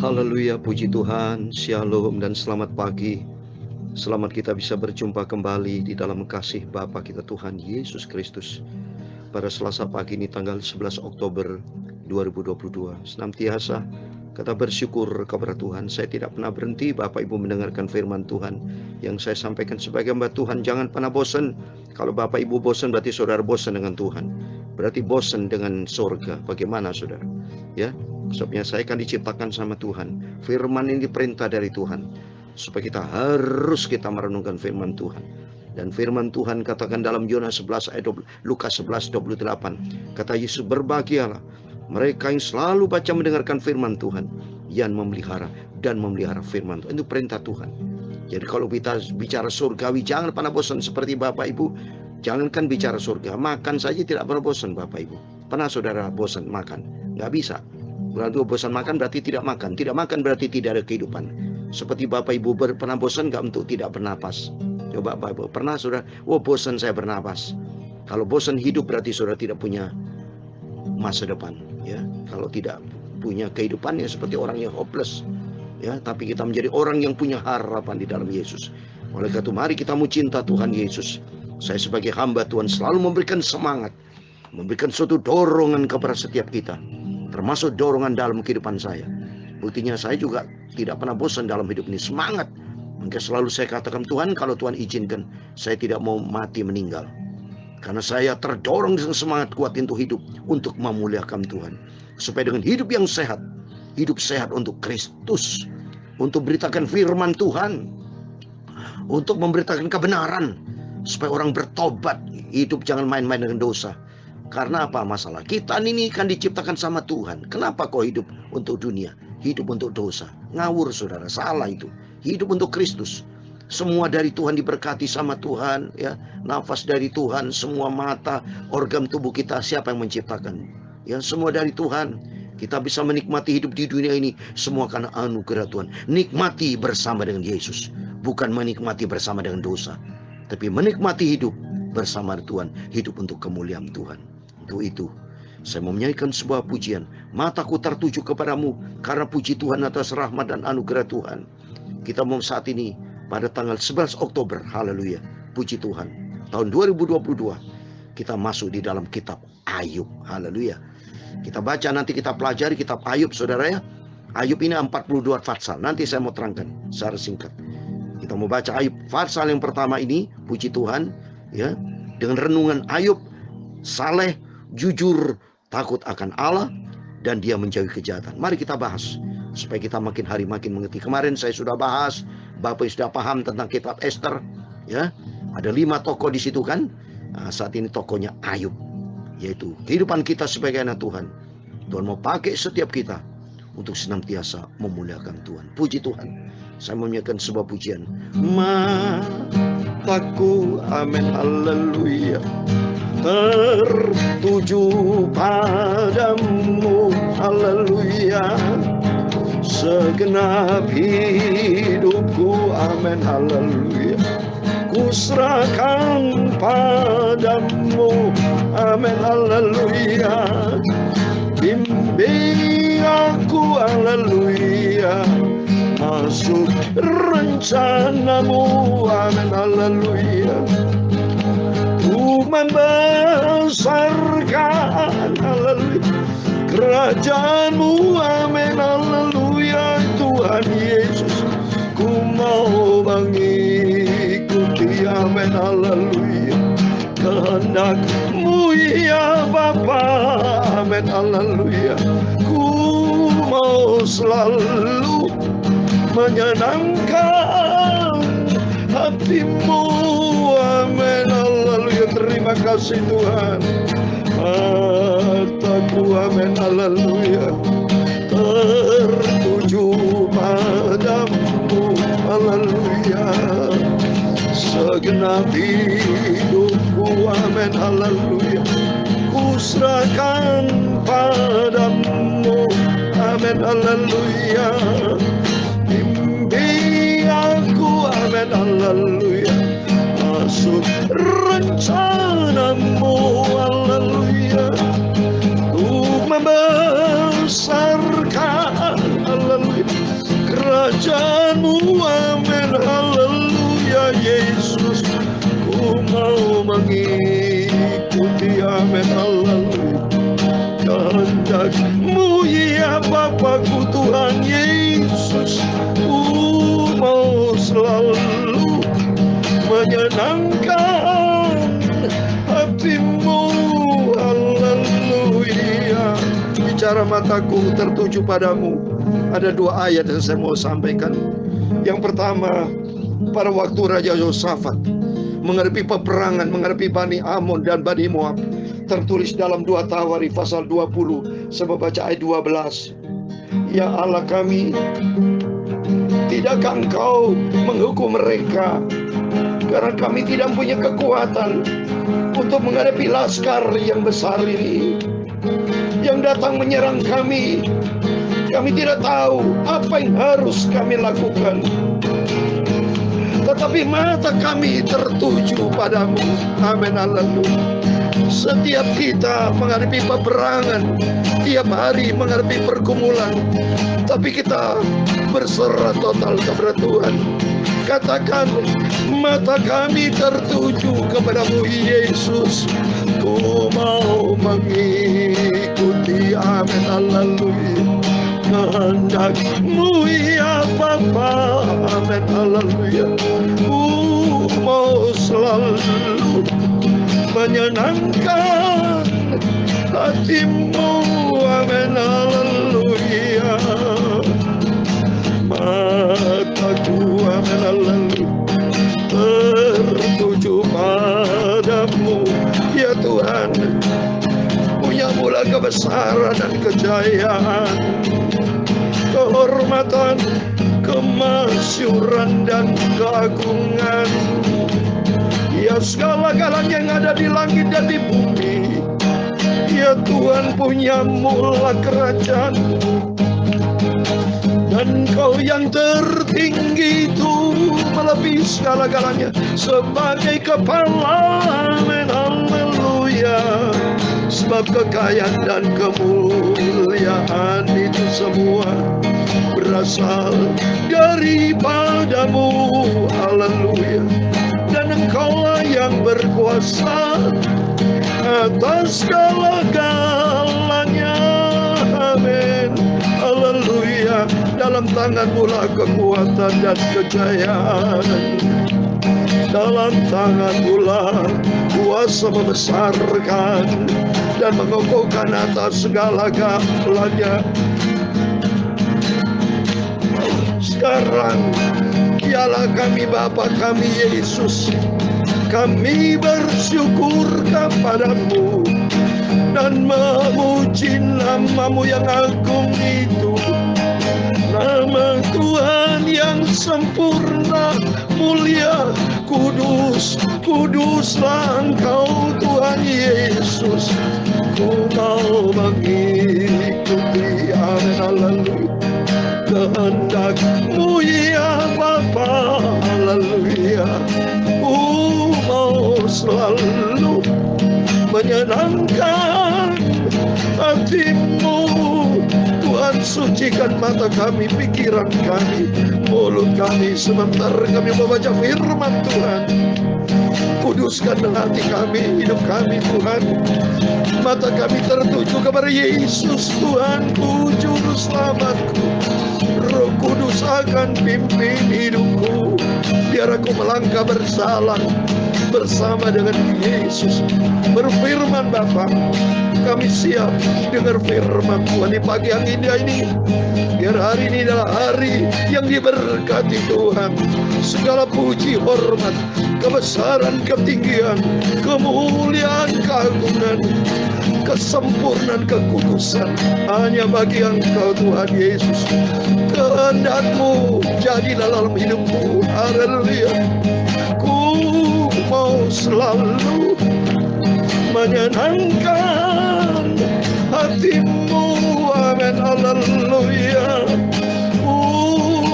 Haleluya, puji Tuhan, shalom dan selamat pagi. Selamat kita bisa berjumpa kembali di dalam kasih Bapa kita Tuhan Yesus Kristus. Pada Selasa pagi ini tanggal 11 Oktober 2022. Senantiasa kita bersyukur kepada Tuhan. Saya tidak pernah berhenti Bapak Ibu mendengarkan firman Tuhan yang saya sampaikan sebagai hamba Tuhan. Jangan pernah bosan. Kalau Bapak Ibu bosan berarti saudara bosan dengan Tuhan. Berarti bosan dengan surga. Bagaimana saudara? Ya, sebabnya saya akan diciptakan sama Tuhan. Firman ini perintah dari Tuhan, supaya kita harus merenungkan firman Tuhan. Dan firman Tuhan katakan dalam Yohanes 11 ayat 20, Lukas 11:28, kata Yesus, berbahagialah mereka yang selalu baca mendengarkan firman Tuhan, yang memelihara dan memelihara firman Tuhan. Itu perintah Tuhan. Jadi kalau kita bicara surgawi, jangan pernah bosan. Seperti Bapak Ibu, jangankan bicara surga, makan saja tidak pernah bosan Bapak Ibu. Pernah saudara bosan makan? Nggak bisa. Berarti bosan makan berarti tidak makan. Tidak makan berarti tidak ada kehidupan. Seperti Bapak Ibu pernah bosan nggak untuk tidak bernapas? Coba Bapak Ibu, pernah saudara? Bosan saya bernapas. Kalau bosan hidup berarti saudara tidak punya masa depan. Ya, kalau tidak punya kehidupan ya seperti orang yang hopeless. Ya, tapi kita menjadi orang yang punya harapan di dalam Yesus. Oleh karena itu mari kita mau cinta Tuhan Yesus. Saya sebagai hamba Tuhan selalu memberikan semangat, memberikan suatu dorongan kepada setiap kita, termasuk dorongan dalam kehidupan saya. Buktinya saya juga tidak pernah bosan dalam hidup ini, semangat. Maka selalu saya katakan, Tuhan kalau Tuhan izinkan, saya tidak mau mati meninggal. Karena saya terdorong dengan semangat kuat untuk hidup, untuk memuliakan Tuhan. Supaya dengan hidup yang sehat untuk Kristus, untuk beritakan firman Tuhan, untuk memberitakan kebenaran, supaya orang bertobat, hidup jangan main-main dengan dosa. Karena apa masalah? Kita ini kan diciptakan sama Tuhan. Kenapa kau hidup untuk dunia? Hidup untuk dosa. Ngawur saudara, salah itu. Hidup untuk Kristus. Semua dari Tuhan diberkati sama Tuhan, ya. Nafas dari Tuhan, semua mata, organ tubuh kita siapa yang menciptakan? Ya, semua dari Tuhan. Kita bisa menikmati hidup di dunia ini semua karena anugerah Tuhan. Nikmati bersama dengan Yesus, bukan menikmati bersama dengan dosa, tapi menikmati hidup bersama Tuhan, hidup untuk kemuliaan Tuhan. Untuk itu saya mau menyanyikan sebuah pujian. Mataku tertuju kepadamu karena puji Tuhan atas rahmat dan anugerah Tuhan. Kita mau saat ini pada tanggal 11 Oktober, haleluya, puji Tuhan, tahun 2022, kita masuk di dalam kitab Ayub, haleluya. Kita baca nanti, kita pelajari kitab Ayub saudara ya. Ayub ini 42 pasal, nanti saya mau terangkan secara singkat. Kita mau baca Ayub, pasal yang pertama ini, puji Tuhan, ya, dengan renungan Ayub, saleh, jujur, takut akan Allah, dan dia menjauhi kejahatan. Mari kita bahas, supaya kita makin hari makin mengerti. Kemarin saya sudah bahas, Bapak sudah paham tentang kitab Esther, ya. Ada 5 tokoh di situ kan. Nah, saat ini tokohnya Ayub, yaitu kehidupan kita sebagai anak Tuhan. Tuhan mau pakai setiap kita untuk senantiasa memuliakan Tuhan. Puji Tuhan. Saya mau menyanyikan sebuah pujian. Mataku, amin, haleluya, tertuju padamu, haleluya, segenap hidupku, amin, haleluya, ku serahkan padamu, amin, haleluya, bimbing aku, haleluya, masuk rencanamu, amin, haleluya, ku membesarkan, haleluya, kerajaanmu, amin, haleluya, Tuhan Yesus, ku mau mengikuti, amin, haleluya, kehendakmu ya Bapa, amin, haleluya, ku mau selalu menyenangkan hatimu, amin, haleluya. Terima kasih Tuhan. Mataku, amin, haleluya, tertuju padamu, haleluya, segenap hidupku, amin, haleluya, ku serahkan padamu, amin, haleluya, bimbing aku, amin, haleluya, masuk rencanamu, haleluya, untuk membesarkan, haleluya, kerajaanmu, amin, haleluya. Yesus, ku mau mengikuti, amin, haleluya. Kehendak-Mu ya Bapakku, Tuhan Yesus, ku mau selalu menyenangkan hati-Mu, haleluya. Bicara mataku tertuju padamu. Ada 2 ayat yang saya mau sampaikan. Yang pertama, pada waktu Raja Yosafat menghadapi peperangan, menghadapi Bani Amon dan Bani Moab, tertulis dalam 2 Tawari pasal 20. Saya membaca ayat 12. Ya Allah kami, tidakkah Engkau menghukum mereka? Karena kami tidak punya kekuatan untuk menghadapi laskar yang besar ini yang datang menyerang kami. Kami tidak tahu apa yang harus kami lakukan, tetapi mata kami tertuju padamu, amin, haleluya. Setiap kita menghadapi peperangan, tiap hari menghadapi pergumulan, tapi kita berserah total kepada Tuhan. Katakan, mata kami tertuju kepadamu Yesus, ku mau mengikuti, amin, haleluya. Kehendak-Mu ya Bapa, amin, haleluya. Ku mau selalu menyenangkan hati-Mu, amin, haleluya. Mataku, amin, haleluya, tertuju padamu ya Tuhan. Punya-Mulah kebesaran dan kejayaan, kehormatan, kemasyuran dan keagungan. Ya segala-galanya yang ada di langit dan di bumi, ya Tuhan, punya-Mulah kerajaan. Dan Kau yang tertinggi itu melebihi segala-galanya sebagai kepala, amin, haleluya. Sebab kekayaan dan kemuliaan itu semua berasal daripada-Mu, haleluya. Dan Engkau-lah yang berkuasa atas segala-galanya, amin, haleluya. Dalam tangan-Mu-lah kekuatan dan kejayaan, dalam tangan-Mu-lah kuasa membesarkan dan mengokohkan atas segala-galanya. Sekarang ialah kami Bapa kami Yesus, kami bersyukur kepada-Mu dan memuji nama-Mu yang agung itu. Nama Tuhan yang sempurna, mulia, kudus, kuduslah Engkau Tuhan Yesus. Ku mau mengikuti, amin, haleluya. Kehendak-Mu ya Bapa, haleluya. Ku mau selalu menyenangkan hati-Mu. Tuhan, sucikan mata kami, pikiran kami, mulut kami, sebentar kami membaca firman Tuhan. Kuduskan hati kami, hidup kami Tuhan. Mata kami tertuju kepada Yesus Tuhan, Juru Selamatku. Roh Kudus akan pimpin hidupku, biar aku melangkah bersalah bersama dengan Yesus. Berfirman Bapa, kami siap dengar firman Tuhan di pagi yang indah ini. Biar hari ini adalah hari yang diberkati Tuhan. Segala puji, hormat, kebesaran, ketinggian, kemuliaan, keagungan, kesempurnaan, kekudusan hanya bagi Engkau Tuhan Yesus. Kehendak-Mu jadilah dalam hidupku, haleluya. Ku mau selalu menyenangkan hati-Mu, amin, haleluya. Ku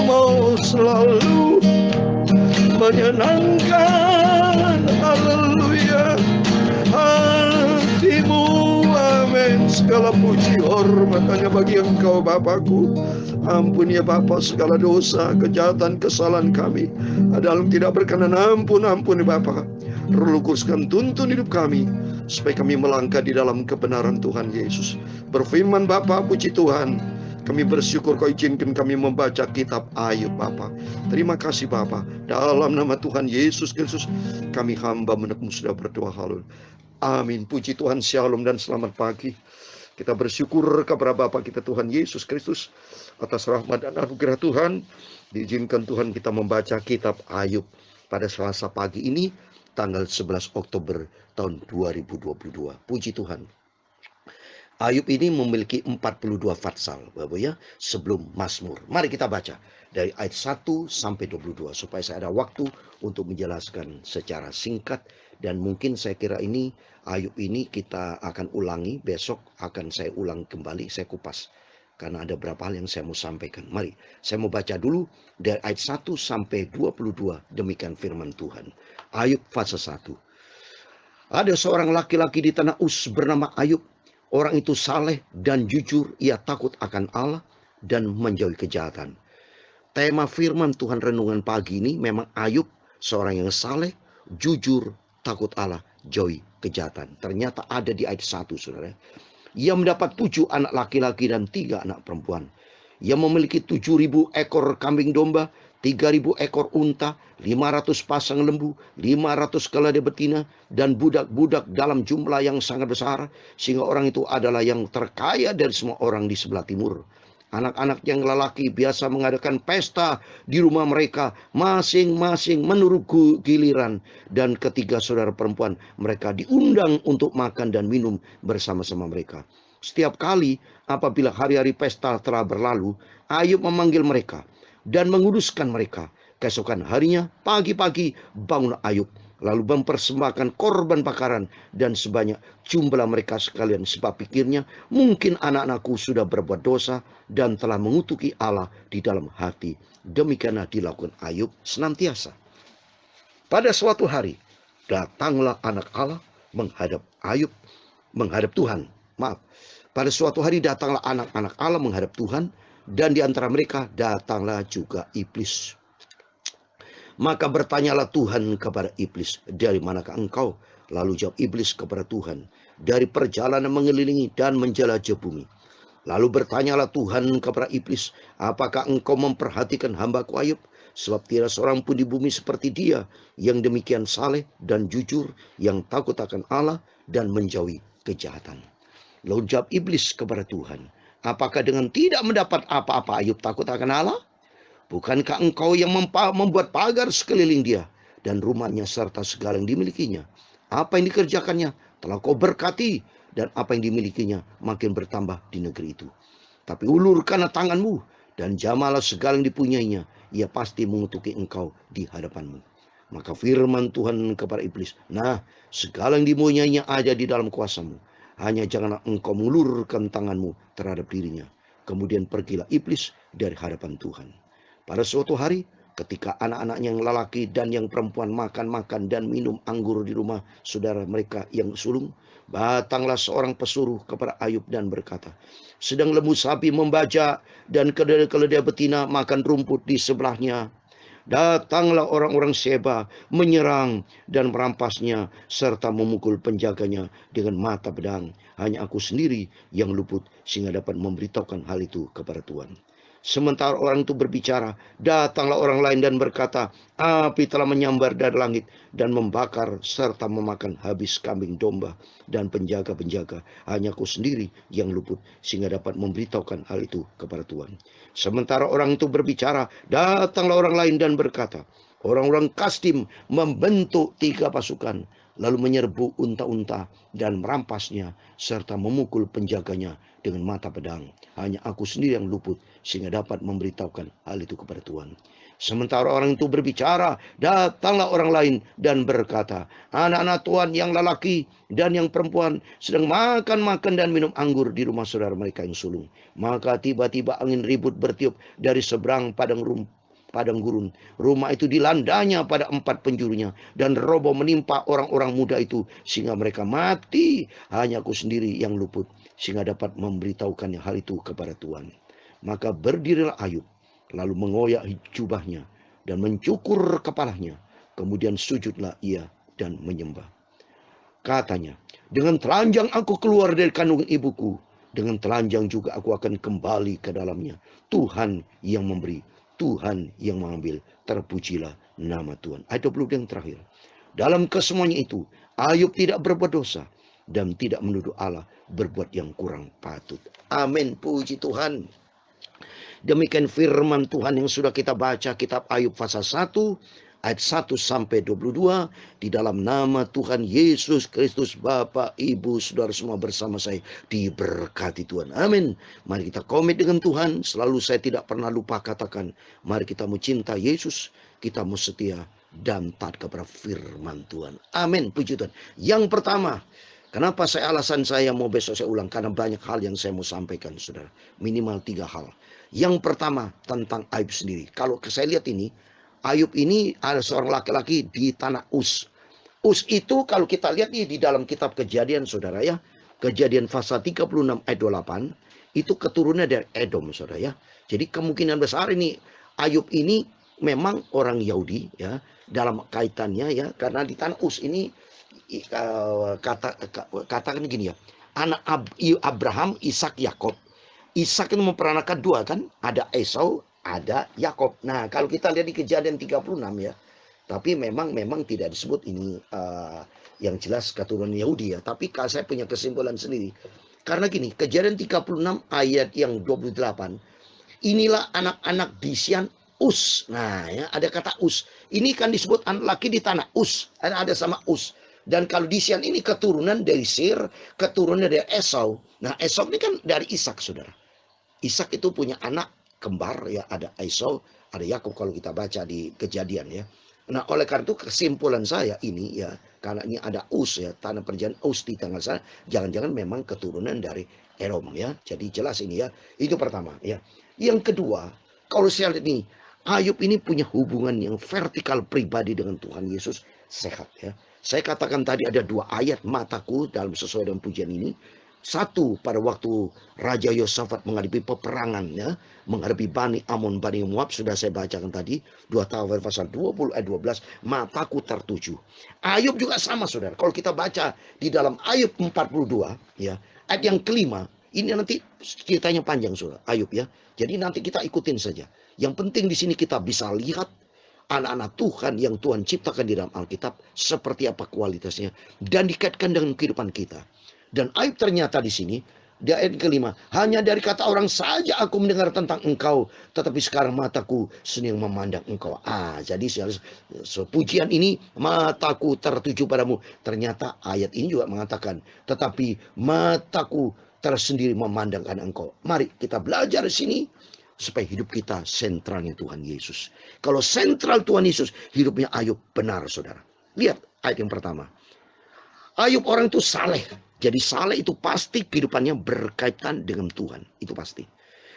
mau selalu menyenangkan, haleluya, hati-Mu, amin. Amin. Segala puji hormat hanya bagi Engkau Bapakku. Ampun ya Bapa segala dosa, kejahatan, kesalahan kami. Dalam tidak berkenan, ampun ya Bapa. Roh Kuduskan tuntun hidup kami, supaya kami melangkah di dalam kebenaran Tuhan Yesus. Berfirman Bapa, puji Tuhan. Kami bersyukur Kau izinkan kami membaca kitab Ayub Bapa. Terima kasih Bapa. Dalam nama Tuhan Yesus Kristus, kami hamba menekmu sudah berdoa haleluya. Amin. Puji Tuhan, shalom dan selamat pagi. Kita bersyukur kepada Bapa kita Tuhan Yesus Kristus atas rahmat dan anugerah Tuhan. Diizinkan Tuhan kita membaca kitab Ayub pada Selasa pagi ini, tanggal 11 Oktober tahun 2022. Puji Tuhan. Ayub ini memiliki 42 fatsal, Bapak ya, sebelum Mazmur. Mari kita baca dari ayat 1 sampai 22 supaya saya ada waktu untuk menjelaskan secara singkat, dan mungkin saya kira ini Ayub ini kita akan ulangi besok, akan saya ulang kembali, saya kupas karena ada beberapa hal yang saya mau sampaikan. Mari saya mau baca dulu dari ayat 1 sampai 22, demikian firman Tuhan. Ayub fase 1. Ada seorang laki-laki di tanah Uz bernama Ayub. Orang itu saleh dan jujur, ia takut akan Allah dan menjauhi kejahatan. Tema firman Tuhan renungan pagi ini memang Ayub, seorang yang saleh, jujur, takut Allah, jauhi kejahatan. Ternyata ada di ayat 1, saudara. Ia mendapat 7 anak laki-laki dan 3 anak perempuan. Ia memiliki 7.000 ekor kambing domba, 3.000 ekor unta, 500 pasang lembu, 500 keledai betina, dan budak-budak dalam jumlah yang sangat besar, sehingga orang itu adalah yang terkaya dari semua orang di sebelah timur. Anak-anak yang lelaki biasa mengadakan pesta di rumah mereka, masing-masing menurut giliran, dan ketiga saudara perempuan mereka diundang untuk makan dan minum bersama-sama mereka. Setiap kali apabila hari-hari pesta telah berlalu, Ayub memanggil mereka dan menguduskan mereka. Keesokan harinya, pagi-pagi bangun Ayub, lalu mempersembahkan korban bakaran dan sebanyak jumlah mereka sekalian, sebab pikirnya mungkin anak-anakku sudah berbuat dosa dan telah mengutuki Allah di dalam hati. Demikianlah dilakukan Ayub senantiasa. Pada suatu hari, datanglah anak Allah menghadap Tuhan. Pada suatu hari datanglah anak-anak Allah menghadap Tuhan, dan di antara mereka datanglah juga iblis. Maka bertanyalah Tuhan kepada iblis, dari manakah engkau? Lalu jawab iblis kepada Tuhan, dari perjalanan mengelilingi dan menjelajah bumi. Lalu bertanyalah Tuhan kepada iblis, apakah engkau memperhatikan hambaku Ayub? Sebab tidak seorang pun di bumi seperti dia, yang demikian saleh dan jujur, yang takut akan Allah dan menjauhi kejahatan. Lalu jawab iblis kepada Tuhan, apakah dengan tidak mendapat apa-apa Ayub takut akan Allah? Bukankah engkau yang membuat pagar sekeliling dia dan rumahnya serta segala yang dimilikinya? Apa yang dikerjakannya telah kau berkati, dan apa yang dimilikinya makin bertambah di negeri itu. Tapi ulurkanlah tanganmu dan jamalah segala yang dipunyainya, ia pasti mengutuki engkau di hadapanmu. Maka firman Tuhan kepada iblis, nah, segala yang dipunyainya ada di dalam kuasamu, hanya janganlah engkau mengulurkan tanganmu terhadap dirinya. Kemudian pergilah iblis dari hadapan Tuhan. Pada suatu hari, ketika anak-anaknya yang lelaki dan yang perempuan makan dan minum anggur di rumah saudara mereka yang sulung, datanglah seorang pesuruh kepada Ayub dan berkata, sedang lembu sapi membajak dan keledai betina makan rumput di sebelahnya. Datanglah orang-orang Seba menyerang dan merampasnya serta memukul penjaganya dengan mata pedang. Hanya aku sendiri yang luput sehingga dapat memberitahukan hal itu kepada Tuhan. Sementara orang itu berbicara, datanglah orang lain dan berkata, api telah menyambar dari langit dan membakar serta memakan habis kambing domba dan penjaga-penjaga. Hanya aku sendiri yang luput sehingga dapat memberitahukan hal itu kepada Tuhan. Sementara orang itu berbicara, datanglah orang lain dan berkata, orang-orang Kasdim membentuk 3 pasukan, lalu menyerbu unta-unta dan merampasnya serta memukul penjaganya dengan mata pedang. Hanya aku sendiri yang luput sehingga dapat memberitahukan hal itu kepada Tuhan. Sementara orang itu berbicara, datanglah orang lain dan berkata, anak-anak Tuhan yang lelaki dan yang perempuan sedang makan dan minum anggur di rumah saudara mereka yang sulung. Maka tiba-tiba angin ribut bertiup dari seberang padang gurun. Rumah itu dilandanya pada 4 penjurunya dan roboh menimpa orang-orang muda itu sehingga mereka mati. Hanya aku sendiri yang luput sehingga dapat memberitahukan hal itu kepada Tuhan. Maka berdirilah Ayub, lalu mengoyak jubahnya dan mencukur kepalanya. Kemudian sujudlah ia dan menyembah. Katanya, dengan telanjang aku keluar dari kandungan ibuku, dengan telanjang juga aku akan kembali ke dalamnya. Tuhan yang memberi, Tuhan yang mengambil, terpujilah nama Tuhan. Ayat 20 yang terakhir. Dalam kesemuanya itu, Ayub tidak berbuat dosa dan tidak menuduh Allah berbuat yang kurang patut. Amin, puji Tuhan. Demikian firman Tuhan yang sudah kita baca, kitab Ayub pasal 1 ayat 1 sampai 22. Di dalam nama Tuhan Yesus Kristus, Bapak, Ibu, saudara semua bersama saya diberkati Tuhan. Amin. Mari kita komit dengan Tuhan. Selalu saya tidak pernah lupa katakan, mari kita mau cinta Yesus, kita mau setia dan taat kepada firman Tuhan. Amin, puji Tuhan. Yang pertama, kenapa alasan saya mau besok saya ulang, karena banyak hal yang saya mau sampaikan, saudara. Minimal 3 hal. Yang pertama tentang Ayub sendiri. Kalau saya lihat ini, Ayub ini ada seorang laki-laki di tanah Uz. Uz itu kalau kita lihat di dalam kitab Kejadian, saudara ya. Kejadian pasal 36 ayat 28. Itu keturunannya dari Edom, saudara ya. Jadi kemungkinan besar ini Ayub ini memang orang Yahudi ya. Dalam kaitannya ya. Karena di tanah Uz ini katakan gini ya. Anak Abraham, Ishak, Yakob. Ishak itu memperanakan 2 kan, ada Esau, ada Yakob. Nah, kalau kita lihat di Kejadian 36 ya, tapi memang tidak disebut ini yang jelas keturunan Yahudi ya. Tapi saya punya kesimpulan sendiri. Karena gini, Kejadian 36 ayat yang 28, inilah anak-anak Disyan Uz. Nah, ya, ada kata Uz. Ini kan disebut anak laki di tanah Uz. Ada sama Uz. Dan kalau Disyan ini keturunan dari Sir, keturunan dari Esau. Nah, Esau ini kan dari Ishak, saudara. Ishak itu punya anak kembar ya, ada Esau, ada Yakub kalau kita baca di Kejadian ya. Nah, oleh karena itu kesimpulan saya ini ya, karena ini ada Uz ya, tanah perjanjian Uz di tengah sana, jangan-jangan memang keturunan dari Edom ya. Jadi jelas ini ya. Itu pertama ya. Yang kedua, kalau saya lihat ini, Ayub ini punya hubungan yang vertikal pribadi dengan Tuhan Yesus sehat ya. Saya katakan tadi ada 2 ayat mataku dalam sesuai dengan pujian ini. Satu, pada waktu Raja Yosafat menghadapi peperangan ya, menghadapi Bani Amon, Bani Moab, sudah saya bacakan tadi, 2 Tawar pasal 20 ayat 12, mataku tertuju. Ayub juga sama, saudara. Kalau kita baca di dalam Ayub 42 ya, ayat yang kelima, ini nanti ceritanya panjang, saudara, Ayub ya. Jadi nanti kita ikutin saja. Yang penting di sini kita bisa lihat anak-anak Tuhan yang Tuhan ciptakan di dalam Alkitab seperti apa kualitasnya dan dikaitkan dengan kehidupan kita. Dan Ayub ternyata di sini di ayat kelima, hanya dari kata orang saja aku mendengar tentang engkau, tetapi sekarang mataku senang memandang engkau. Jadi pujian ini, mataku tertuju padamu. Ternyata ayat ini juga mengatakan, tetapi mataku tersendiri memandangkan engkau. Mari kita belajar di sini supaya hidup kita sentralnya Tuhan Yesus. Kalau sentral Tuhan Yesus, hidupnya Ayub benar, saudara. Lihat ayat yang pertama. Ayub orang itu saleh. Jadi saleh itu pasti kehidupannya berkaitan dengan Tuhan. Itu pasti.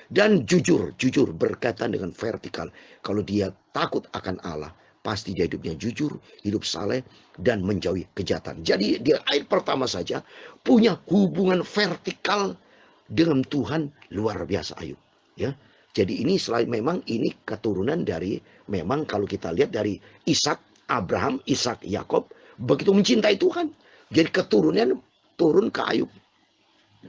Dan jujur berkaitan dengan vertikal. Kalau dia takut akan Allah, pasti dia hidupnya jujur, hidup saleh, dan menjauhi kejahatan. Jadi di ayat pertama saja punya hubungan vertikal dengan Tuhan luar biasa Ayub. Ya. Jadi ini selain memang ini keturunan dari, memang kalau kita lihat dari Ishak, Abraham, Ishak, Yakob, begitu mencintai Tuhan. Jadi keturunan turun ke Ayub.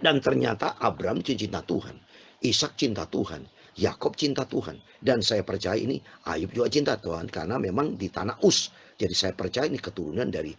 Dan ternyata Abraham cinta Tuhan. Ishak cinta Tuhan. Yakob cinta Tuhan. Dan saya percaya ini Ayub juga cinta Tuhan. Karena memang di tanah Uz. Jadi saya percaya ini keturunan dari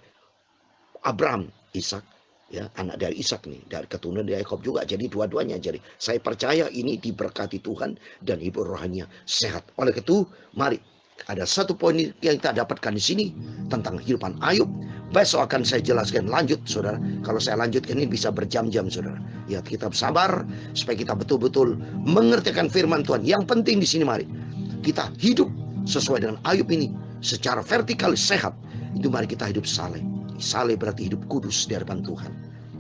Abraham, Ishak. Ya, anak dari Ishak nih. Dari keturunan dari Yakob juga. Jadi dua-duanya. Jadi saya percaya ini diberkati Tuhan. Dan hidup rohaninya sehat. Oleh itu mari. Ada satu poin yang kita dapatkan di sini. Tentang kehidupan Ayub. Besok akan saya jelaskan lanjut, saudara. Kalau saya lanjutkan ini bisa berjam-jam, saudara. Ya, kita sabar supaya kita betul-betul mengertikan firman Tuhan. Yang penting di sini mari kita hidup sesuai dengan Ayub ini secara vertikal sehat. Itu mari kita hidup saleh. Saleh berarti hidup kudus di hadapan Tuhan.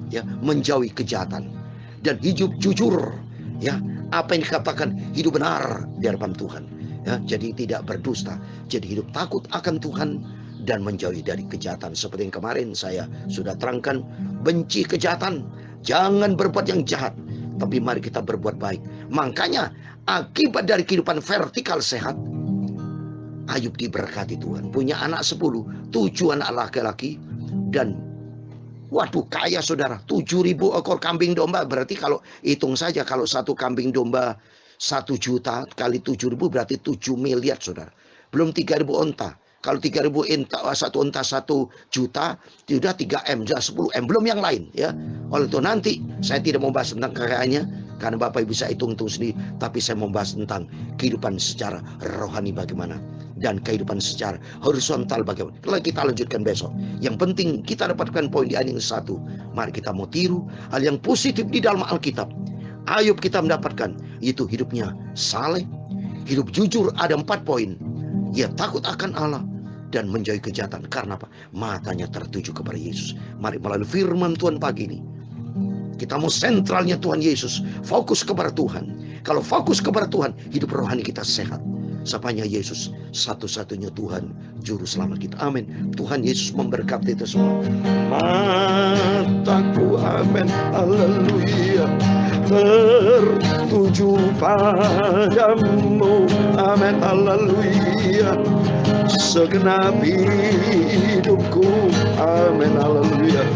Ya, menjauhi kejahatan dan hidup jujur. Ya, apa yang dikatakan hidup benar di hadapan Tuhan. Ya, jadi tidak berdusta. Jadi hidup takut akan Tuhan dan menjauhi dari kejahatan. Seperti yang kemarin saya sudah terangkan, benci kejahatan Jangan berbuat yang jahat, tapi mari kita berbuat baik. Makanya akibat dari kehidupan vertikal sehat, Ayub diberkati Tuhan. Punya anak 10, 7 anak laki-laki. Dan waduh kaya saudara, 7.000 ekor kambing domba. Berarti kalau hitung saja, kalau satu kambing domba 1 juta kali 7.000 berarti 7 miliar saudara. Belum 3.000 onta. Kalau 3.000 satu onta 1 juta, sudah 3M, sudah 10M. Belum yang lain ya. Oleh itu nanti saya tidak mau bahas tentang kekayaannya, karena Bapak Ibu bisa hitung-hitung sendiri. Tapi saya mau bahas tentang kehidupan secara rohani bagaimana, dan kehidupan secara horizontal bagaimana. Kalau kita lanjutkan besok. Yang penting kita dapatkan poin di ayat yang 1. Mari kita mau tiru hal yang positif di dalam Alkitab. Ayub kita mendapatkan, itu hidupnya saleh, hidup jujur. Ada 4 poin. Ia takut akan Allah dan menjauhi kejahatan. Karena apa? Matanya tertuju kepada Yesus. Mari melalui firman Tuhan pagi ini, kita mau sentralnya Tuhan Yesus. Fokus kepada Tuhan. Kalau fokus kepada Tuhan, hidup rohani kita sehat. Sapanya Yesus, satu-satunya Tuhan, Juru Selamat kita. Amin. Tuhan Yesus memberkati kita semua. Mataku, amin, haleluya, tertuju padamu, amin, haleluya. Segenap hidupku, amin, haleluya,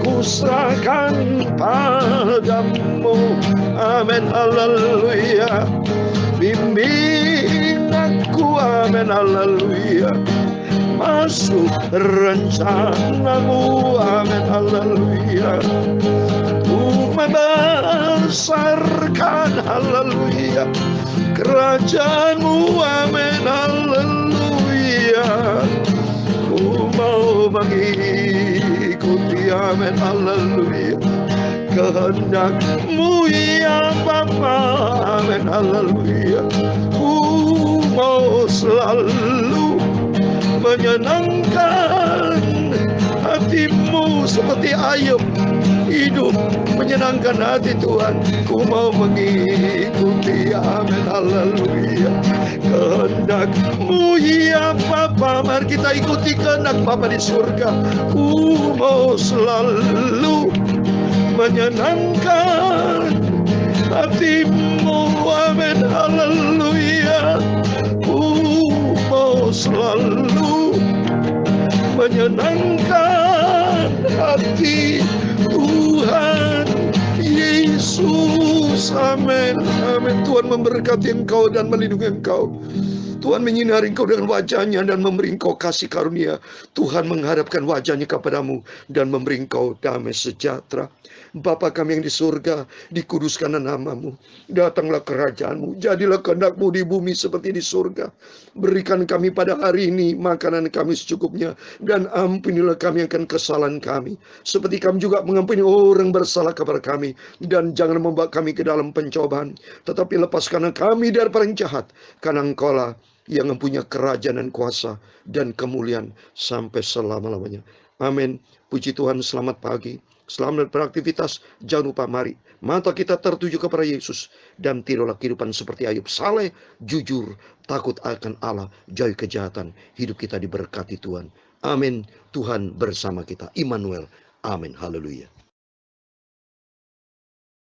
ku serahkan padamu, amin, haleluya. Bimbing aku, amin, haleluya, masuk rencanamu, amin, haleluya. Ku membesarkan, haleluya, kerajaanmu, amin, haleluya. Ku mau mengikuti, amin, haleluya, kehendakmu ya Bapa, amin, haleluya. Ku mau selalu menyenangkan hatimu seperti Ayub, hidup menyenangkan hati Tuhan. Ku mau mengikuti, amin, haleluya, kehendakmu ya Bapa. Mari kita ikuti kehendak Bapa di surga. Ku mau selalu menyenangkan hatimu, amin, haleluya. Ku mau selalu menyenangkan hati Tuhan Yesus, amin, amin. Tuhan memberkati engkau dan melindungi engkau. Tuhan menyinari engkau dengan wajahnya dan memberi engkau kasih karunia. Tuhan menghadapkan wajahnya kepadamu dan memberi engkau damai sejahtera. Bapa kami yang di surga, dikuduskanlah namamu. Datanglah kerajaanmu, jadilah kehendakmu di bumi seperti di surga. Berikan kami pada hari ini makanan kami secukupnya, dan ampunilah kami akan kesalahan kami, seperti kami juga mengampuni orang bersalah kepada kami. Dan jangan membawa kami ke dalam pencobaan, tetapi lepaskanlah kami dari yang jahat, karena engkaulah yang mempunyai kerajaan dan kuasa dan kemuliaan sampai selama-lamanya. Amin. Puji Tuhan, selamat pagi, selamat beraktivitas. Jangan lupa mari mata kita tertuju kepada Yesus, dan tirulah kehidupan seperti Ayub, saleh, jujur, takut akan Allah, jauhi kejahatan. Hidup kita diberkati Tuhan. Amin. Tuhan bersama kita, Immanuel. Amin. Haleluya.